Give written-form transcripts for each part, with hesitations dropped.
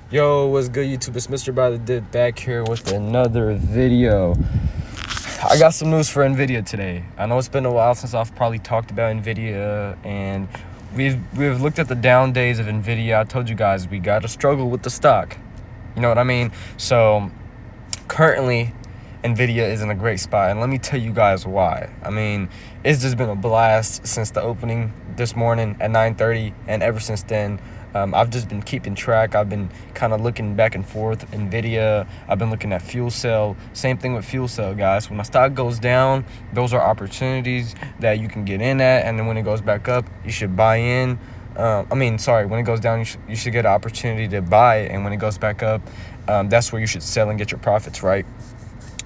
Yo, what's good, YouTube? It's Mr.BuyTheDip back here with another video. I got some news for Nvidia today. I know it's been a while since I've probably talked about Nvidia, and we've looked at the down days of Nvidia. I told you guys we gotta struggle with the stock. You know what I mean? So currently, Nvidia is in a great spot, and let me tell you guys why. I mean, it's just been a blast since the opening this morning at 9:30, and ever since then. I've just been keeping track. I've been kind of looking back and forth. Nvidia, I've been looking at fuel cell. Same thing with fuel cell, guys. When the stock goes down, those are opportunities that you can get in at, and then when it goes back up, you should buy in. When it goes down, you should get an opportunity to buy, and when it goes back up, that's where you should sell and get your profits, right?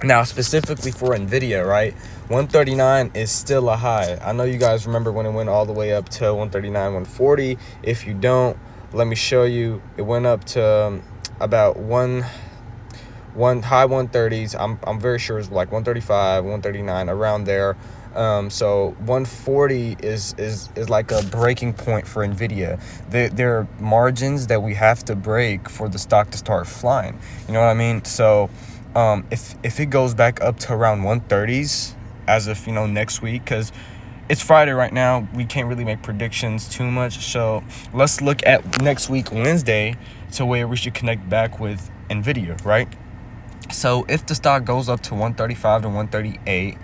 Now, specifically for Nvidia, right, 139 is still a high. I know you guys remember when it went all the way up to 139, 140. If you don't, let me show you. It went up to about one high 130s. I'm very sure it's like 135, 139, around there. So 140 is like a breaking point for Nvidia. There are margins that we have to break for the stock to start flying. You know what I mean? So if it goes back up to around 130s as of next week, because it's Friday right now, we can't really make predictions too much. So let's look at next week, Wednesday, to where we should connect back with Nvidia, right? So if the stock goes up to 135 to 138,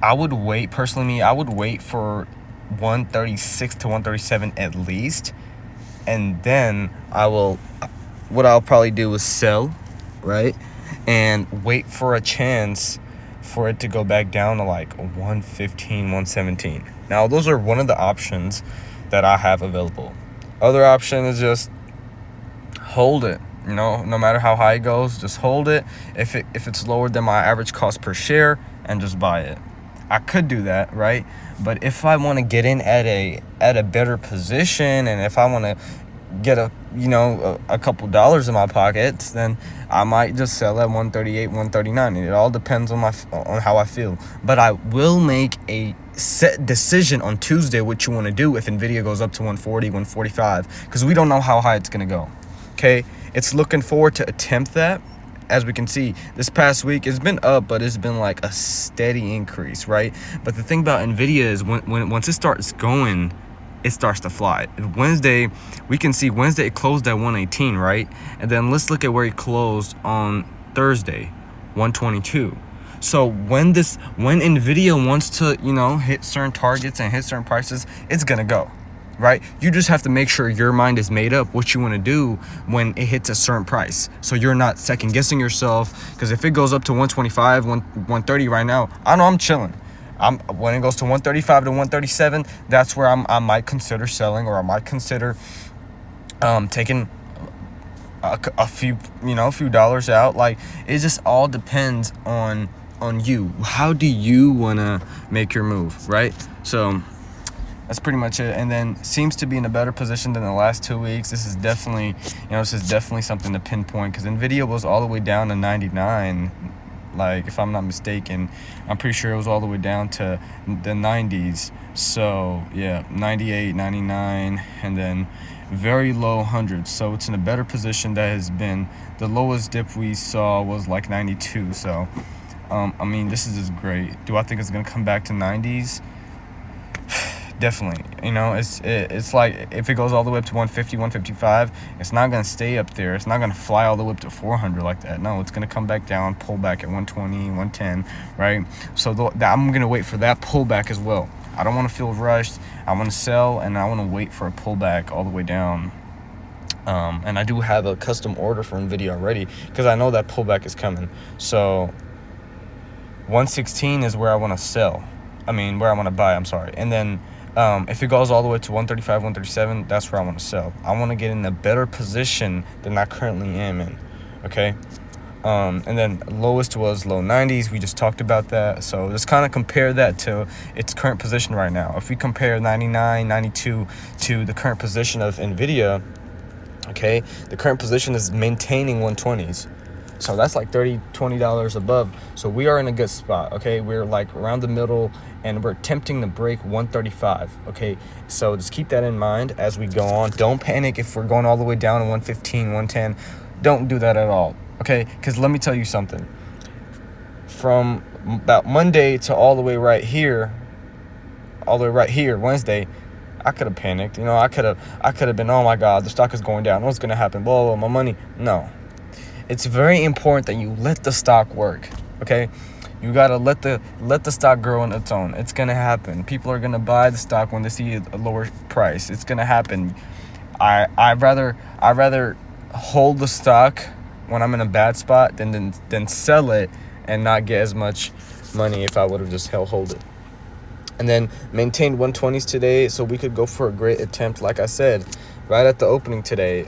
I would wait for 136 to 137 at least, and then what I'll probably do is sell, right, and wait for a chance for it to go back down to like 115, 117. Now, those are one of the options that I have available. Other option is just hold it. No matter how high it goes, just hold it. If it's lower than my average cost per share, and just buy it. I could do that, right? But if I want to get in at a better position, and if I want to get a couple dollars in my pockets, then I might just sell at 138, 139. And it all depends on how I feel. But I will make a set decision on Tuesday what you want to do if Nvidia goes up to 140, 145, because we don't know how high it's going to go. Okay, it's looking forward to attempt that. As we can see, this past week it's been up, but it's been like a steady increase, right? But the thing about Nvidia is once it starts going, it starts to fly. Wednesday, we can see Wednesday it closed at 118, right? And then let's look at where it closed on Thursday, 122. So when Nvidia wants to, hit certain targets and hit certain prices, it's gonna go, right? You just have to make sure your mind is made up what you want to do when it hits a certain price, so you're not second guessing yourself. Because if it goes up to 125, 130 right now, I know I'm chilling. When it goes to 135 to 137, that's where I might consider selling, or I might consider taking a few dollars out. Like, it just all depends on you. How do you want to make your move, right? So that's pretty much it. And then seems to be in a better position than the last 2 weeks. This is definitely something to pinpoint, because Nvidia was all the way down to 99. Like, if I'm not mistaken, I'm pretty sure it was all the way down to the 90s. So yeah, 98, 99, and then very low hundreds. So it's in a better position. That has been the lowest dip we saw was like 92. So this is just great. Do I think it's gonna come back to 90s? Definitely. It's like if it goes all the way up to 150, 155, it's not going to stay up there. It's not going to fly all the way up to 400 like that. No, it's going to come back down, pull back at 120, 110, right? So I'm going to wait for that pullback as well. I don't want to feel rushed. I want to sell, and I want to wait for a pullback all the way down. And I do have a custom order for Nvidia already, because I know that pullback is coming. So 116 is where I want to sell. Where I want to buy, I'm sorry. And then if it goes all the way to 135, 137, that's where I want to sell. I want to get in a better position than I currently am in, okay? And then lowest was low 90s. We just talked about that. So just kind of compare that to its current position right now. If we compare 99, 92 to the current position of Nvidia, okay, the current position is maintaining 120s. So that's like $20 above. So we are in a good spot, okay? We're like around the middle, and we're attempting to break 135, okay? So just keep that in mind as we go on. Don't panic if we're going all the way down to 115, 110. Don't do that at all, okay? Because let me tell you something. From about Monday to all the way right here, Wednesday, I could have panicked. You know, I could have been, oh my God, the stock is going down. What's gonna happen? Blah, my money. No, it's very important that you let the stock work. Okay, you gotta let the stock grow on its own. It's gonna happen. People are gonna buy the stock when they see a lower price. It's gonna happen. I'd rather hold the stock when I'm in a bad spot than sell it and not get as much money if I would have just hold it. And then maintained 120s today, so we could go for a great attempt. Like I said, right at the opening today,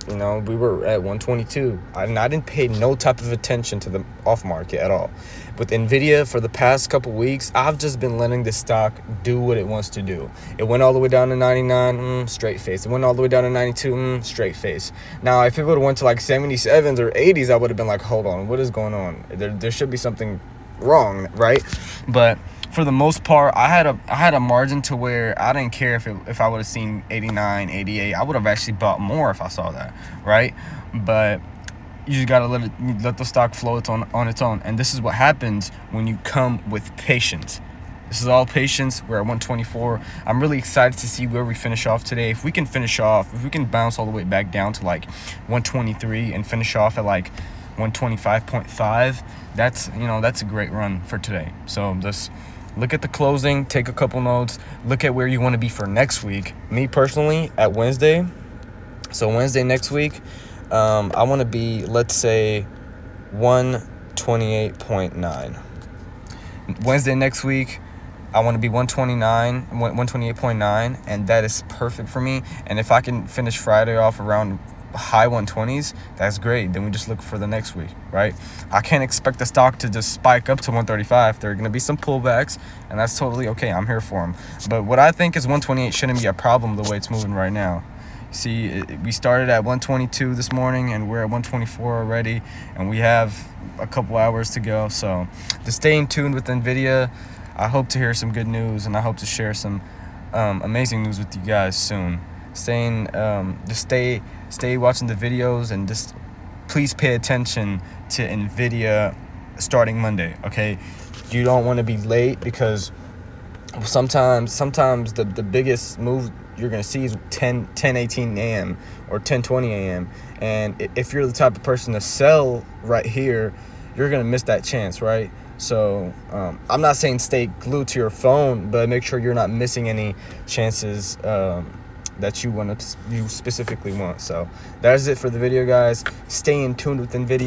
you know, we were at 122. I didn't pay no type of attention to the off market at all. With Nvidia, for the past couple weeks, I've just been letting this stock do what it wants to do. It went all the way down to 99, straight face. It went all the way down to 92, straight face. Now, if it would have went to like 77s or 80s, I would have been like, hold on, what is going on? There should be something wrong, right? But for the most part, I had a margin to where I didn't care if I would have seen 89, 88. I would have actually bought more if I saw that, right? But you just gotta let the stock flow on its own. And this is what happens when you come with patience. This is all patience. We're at 124. I'm really excited to see where we finish off today. If we can bounce all the way back down to like 123 and finish off at like 125.5, that's a great run for today. So just look at the closing, take a couple notes, look at where you want to be for next week. Me personally, at Wednesday, so Wednesday next week, I want to be, let's say, 128.9. Wednesday next week, I want to be 128.9, and that is perfect for me. And if I can finish Friday off around high 120s, that's great. Then we just look for the next week, right? I can't expect the stock to just spike up to 135. There are going to be some pullbacks, and that's totally okay. I'm here for them. But what I think is 128 shouldn't be a problem the way it's moving right now. See, we started at 122 this morning, and we're at 124 already, and we have a couple hours to go. So just stay in tune with Nvidia. I hope to hear some good news, and I hope to share some amazing news with you guys soon. Just stay watching the videos, and just please pay attention to Nvidia starting Monday, okay? You don't want to be late, because sometimes the biggest move you're going to see is 10:18 a.m. or 10:20 a.m. And if you're the type of person to sell right here, you're going to miss that chance, right? So I'm not saying stay glued to your phone, but make sure you're not missing any chances that you specifically want. So that is it for the video, guys. Stay in tune with Nvidia.